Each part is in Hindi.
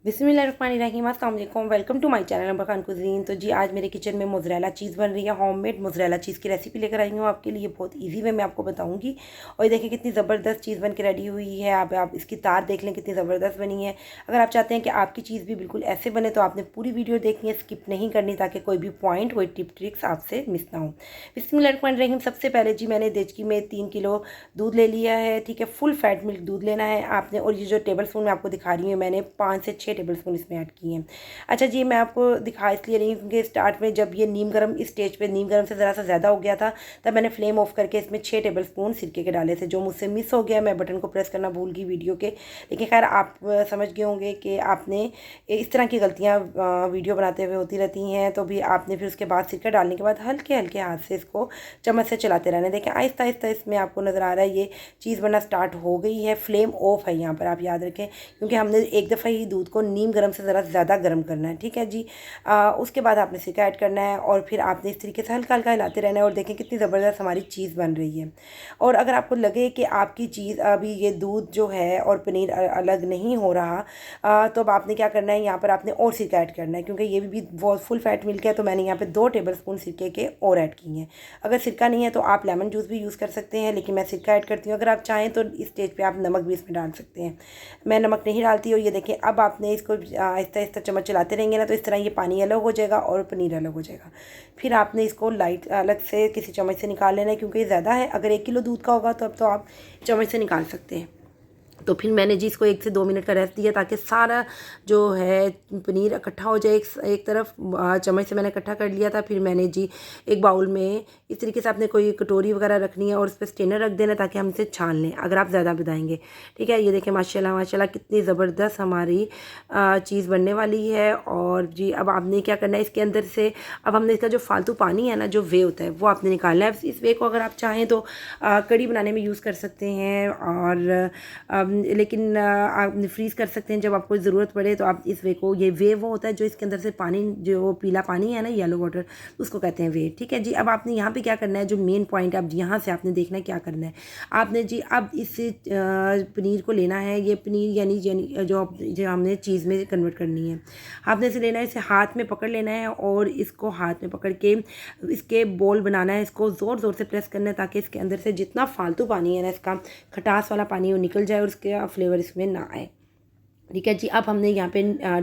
बिस्मिल्लाहिर्रहमानिर्रहीम, अस्सलाम वालेकुम। Welcome to my channel number Khan cuisine. तो जी आज मेरे किचन में मोज़रेला चीज़ बन रही है। होममेड मोज़रेला चीज़ की रेसिपी लेकर आई हूँ आपके लिए। बहुत इजी वे में आपको बताऊँगी। और ये देखिए कितनी ज़बरदस्त चीज़ बन के रेडी हुई है। आप इसकी तार देख लें कितनी ज़बरदस्त बनी है। अगर आप चाहते हैं कि आपकी चीज़ भी बिल्कुल ऐसे बने तो आपने पूरी वीडियो देखनी है, स्किप नहीं करनी, ताकि कोई भी पॉइंट, कोई टिप ट्रिक्स आपसे मिस ना हो। बिस्मिल्लाहिर्रहमानिर्रहीम। सबसे पहले जी मैंने देचकी में 3 किलो दूध ले लिया है। ठीक है, फुल फैट मिल्क दूध लेना है आपने। और ये जो टेबल स्पून मैं आपको दिखा रही हूँ, मैंने 5 से 6 टेबल स्पून इसमें ऐड किए हैं। अच्छा जी, मैं आपको दिखा इसलिए रही हूँ क्योंकि स्टार्ट में जब ये नीम गर्म, इस स्टेज पे नीम गर्म से ज़रा सा ज़्यादा हो गया था, तब मैंने फ्लेम ऑफ करके इसमें 6 टेबल स्पून सिरके के डाले थे। जो मुझसे मिस हो गया, मैं बटन को प्रेस करना भूल गई वीडियो के। लेकिन खैर आप समझ गए होंगे कि आपने इस तरह की गलतियाँ वीडियो बनाते हुए होती रहती हैं। तो भी आपने फिर उसके बाद सिरका डालने के बाद हल्के हल्के हाथ से इसको चम्मच से चलाते रहना। देखें आहिस्ता आहिस्ता इसमें आपको नज़र आ रहा है ये चीज़ बनना स्टार्ट हो गई है। फ्लेम ऑफ है यहाँ पर, आप याद रखें, क्योंकि हमने एक दफ़ा ही दूध को नीम गर्म से ज़रा ज़्यादा गर्म करना है। ठीक है जी। उसके बाद आपने सिरका ऐड करना है और फिर आपने इस तरीके से हल्का हल्का हिलाते रहना है। और देखें कितनी ज़बरदस्त हमारी चीज़ बन रही है। और अगर आपको लगे कि आपकी चीज़ अभी ये दूध जो है और पनीर अलग नहीं हो रहा, तो अब आपने क्या करना है, यहाँ पर आपने और सिरका ऐड करना है, क्योंकि ये भी बहुत फुल फैट मिल्क है। तो मैंने यहाँ पे 2 टेबल स्पून सिरके के और ऐड किए हैं। अगर सिरका नहीं है तो आप लेमन जूस भी यूज़ कर सकते हैं, लेकिन मैं सिरका ऐड करती हूँ। अगर आप चाहें तो इस स्टेज पे आप नमक भी इसमें डाल सकते हैं। मैं नमक नहीं डालती। और ये देखें अब आपने इसको आहिस्ता आहिस्ता चम्मच चलाते रहेंगे ना, तो इस तरह ये पानी अलग हो जाएगा और पनीर अलग हो जाएगा। फिर आपने इसको लाइट अलग से किसी चम्मच से निकाल लेना है, क्योंकि ये ज़्यादा है। अगर 1 किलो दूध का होगा तो अब तो आप चम्मच से निकाल सकते हैं। तो फिर मैंने जी इसको 1 से 2 मिनट का रेस्ट दिया, ताकि सारा जो है पनीर इकट्ठा हो जाए। एक तरफ चम्मच से मैंने इकट्ठा कर लिया था। फिर मैंने जी एक बाउल में इस तरीके से आपने कोई कटोरी वगैरह रखनी है और उस पर स्ट्रेनर रख देना, ताकि हम इसे छान लें अगर आप ज़्यादा बताएंगे। ठीक है, ये देखें माशाल्लाह माशाल्लाह कितनी ज़बरदस्त हमारी चीज़ बनने वाली है। और जी अब आपने क्या करना है, इसके अंदर से अब हमने इसका जो फालतू पानी है ना, जो वे होता है, वो आपने निकालना है। इस वे को अगर आप चाहें तो कड़ी बनाने में यूज़ कर सकते हैं। और लेकिन आप फ्रीज़ कर सकते हैं जब आपको ज़रूरत पड़े। तो आप इस वे को, ये वे वो होता है जो इसके अंदर से पानी, जो पीला पानी है ना, येलो वाटर, उसको कहते हैं वे। ठीक है जी। अब आपने यहाँ पे क्या करना है, जो मेन पॉइंट है, अब यहाँ से आपने देखना है क्या करना है आपने जी। अब इस पनीर को लेना है, ये पनीर यानी जो हमने चीज़ में कन्वर्ट करनी है, आपने इसे लेना है, इसे हाथ में पकड़ लेना है और इसको हाथ में पकड़ के इसके बॉल बनाना है। इसको ज़ोर ज़ोर से प्रेस करना है, ताकि इसके अंदर से जितना फालतू पानी है ना, इसका खटास वाला पानी, वो निकल जाए और उसके फ्लेवर इसमें ना आए। ठीक है जी। अब हमने यहाँ पे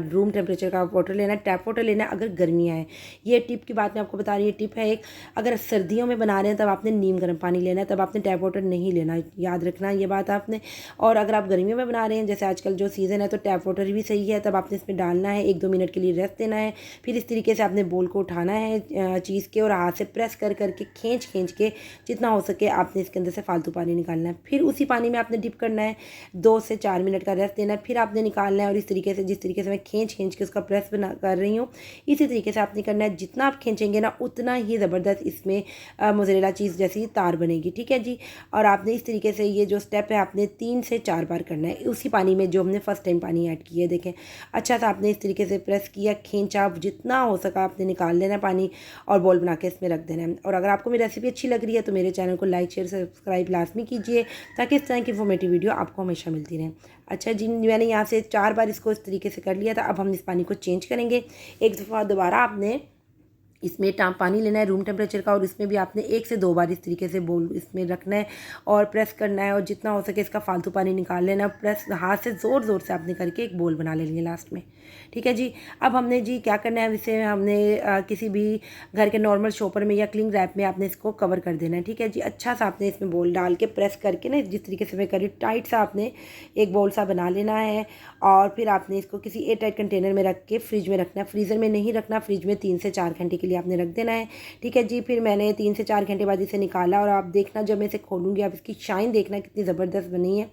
रूम टेम्परेचर का वाटर लेना है, टैप वाटर लेना है अगर गर्मियाँ हैं। ये टिप की बात मैं आपको बता रही हूँ, टिप है एक। अगर सर्दियों में बना रहे हैं तब आपने नीम गर्म पानी लेना है, तब आपने टैप वाटर नहीं लेना, याद रखना ये बात आपने। और अगर आप गर्मियों में बना रहे हैं, जैसे आजकल जो सीज़न है, तो टैप वाटर भी सही है। तब आपने इसमें डालना है, 1-2 मिनट के लिए रेस्ट देना है। फिर इस तरीके से आपने बोल को उठाना है चीज़ के, और हाथ से प्रेस कर करके खींच खींच के जितना हो सके आपने इसके अंदर से फालतू पानी निकालना है। फिर उसी पानी में आपने डिप करना है, 2 से 4 मिनट का रेस्ट देना है, फिर आपने निकालना है। और इस तरीके से, जिस तरीके से मैं खींच खींच के उसका प्रेस बना कर रही हूँ, इसी तरीके से आपने करना है। जितना आप खींचेंगे ना, उतना ही ज़बरदस्त इसमें मोज़रेला चीज़ जैसी तार बनेगी। ठीक है जी। और आपने इस तरीके से ये जो स्टेप है, आपने 3 से 4 बार करना है उसी पानी में जो हमने फर्स्ट टाइम पानी ऐड किया है। देखें अच्छा सा आपने इस तरीके से प्रेस किया, खींचा, जितना हो सका आपने निकाल लेना पानी और बॉल बना के इसमें रख देना है। और अगर आपको मेरी रेसिपी अच्छी लग रही है तो मेरे चैनल को लाइक शेयर सब्सक्राइब लाजमी कीजिए, ताकि इस तरह की इन्फॉर्मेटिव वीडियो आपको हमेशा मिलती रहे। अच्छा जी, मैंने यहाँ से 4 बार इसको इस तरीके से कर लिया था। अब हम इस पानी को चेंज करेंगे। एक दफ़ा दोबारा आपने इसमें पानी लेना है रूम टेम्परेचर का, और इसमें भी आपने 1 से 2 बार इस तरीके से बोल इसमें रखना है और प्रेस करना है, और जितना हो सके इसका फालतू पानी निकाल लेना। प्रेस हाथ से ज़ोर ज़ोर से आपने करके एक बोल बना लेंगे लास्ट में। ठीक है जी। अब हमने जी क्या करना है, इसे हमने किसी भी घर के नॉर्मल शॉपर में या क्लिंग रैप में आपने इसको कवर कर देना है। ठीक है जी। अच्छा सा आपने इसमें बोल डाल के प्रेस करके ना, जिस तरीके से मैं करी, टाइट सा आपने एक बोल सा बना लेना है। और फिर आपने इसको किसी एयर टाइट कंटेनर में रख के फ्रिज में रखना है। फ्रीज़र में नहीं रखना, फ्रिज में 3 से 4 घंटे के लिए आपने रख देना है। ठीक है जी। फिर मैंने 3 से 4 घंटे बाद इसे निकाला, और आप देखना जब मैं इसे खोलूँगी, आप इसकी शाइन देखना कितनी ज़बरदस्त बनी है।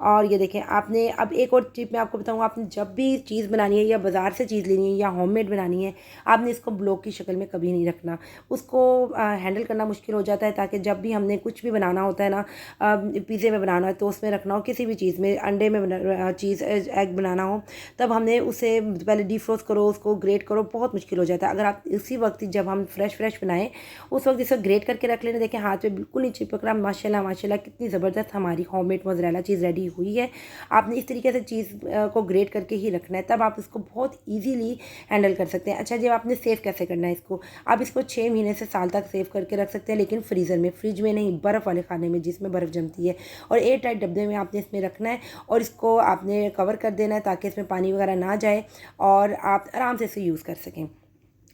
और ये देखें आपने, अब एक और टिप मैं आपको बताऊँगा, आपने जब भी चीज़ बनानी है, या बाज़ार से चीज़ लेनी है या होममेड बनानी है, आपने इसको ब्लॉक की शक्ल में कभी नहीं रखना। उसको हैंडल करना मुश्किल हो जाता है, ताकि जब भी हमने कुछ भी बनाना होता है ना, पिज़्ज़े में बनाना है तो उसमें रखना हो, किसी भी चीज़ में, अंडे में चीज़ एग बनाना हो, तब हमने उसे पहले डिफ्रोस्ट करो, उसको ग्रेट करो, बहुत मुश्किल हो जाता है। अगर आप इसी वक्त वक्त जब हम फ्रेश बनाएं उस वक्त इसको ग्रेट करके रख लेना। देखें हाथ पे बिल्कुल नहीं चिपक रहा। माशाल्लाह माशाल्लाह कितनी ज़बरदस्त हमारी होममेड मोज़रेला चीज़ रेडी हुई है। आपने इस तरीके से चीज़ को ग्रेट करके ही रखना है, तब आप इसको बहुत ईजीली हैंडल कर सकते हैं। अच्छा जी, आपने सेव कैसे करना है इसको? आप इसको 6 महीने से साल तक सेव करके रख सकते हैं, लेकिन फ्रीज़र में, फ्रिज में नहीं, बर्फ़ वाले खाने में जिसमें बर्फ़ जमती है। और एयर टाइट डब्बे में आपने इसमें रखना है और इसको आपने कवर कर देना है ताकि इसमें पानी वगैरह ना जाए और आप आराम से इसे यूज़ कर सकें।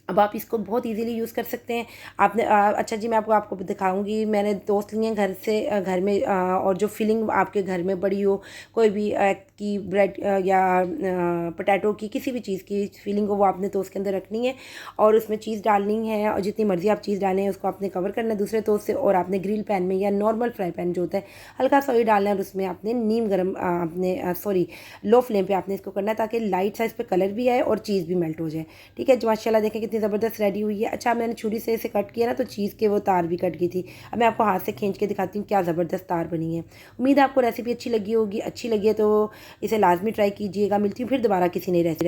अब आप इसको बहुत इजीली यूज़ कर सकते हैं। आपने अच्छा जी, मैं आपको दिखाऊंगी। मैंने टोस्ट लिए हैं घर से, घर में, और जो फिलिंग आपके घर में बड़ी हो, कोई भी की ब्रेड या पोटैटो की, किसी भी चीज़ की फिलिंग हो, वो आपने टोस्ट के अंदर रखनी है और उसमें चीज़ डालनी है। और जितनी मर्ज़ी आप चीज़ डालें उसको आपने कवर करना है दूसरे टोस्ट से। और आपने ग्रिल पैन में या नॉर्मल फ्राई पैन जो होता है, हल्का सा ऑयल डालना है और उसमें आपने नीम गर्म आपने सॉरी लो फ्लेम पर आपने इसको करना है ताकि लाइट सा इस पर कलर भी आए और चीज़ भी मेल्ट हो जाए। ठीक है, माशाल्लाह देखें कितनी ज़बरदस्त रेडी हुई है। अच्छा, मैंने छुरी से इसे कट किया ना तो चीज़ के वो तार भी कट गई थी। अब मैं आपको हाथ से खींच के दिखाती हूँ क्या ज़बरदस्त तार बनी है। उम्मीद है आपको रेसिपी अच्छी लगी होगी। अच्छी लगी है तो इसे लाजमी ट्राई कीजिएगा। मिलती हूँ फिर दोबारा किसी नई रेसिपी।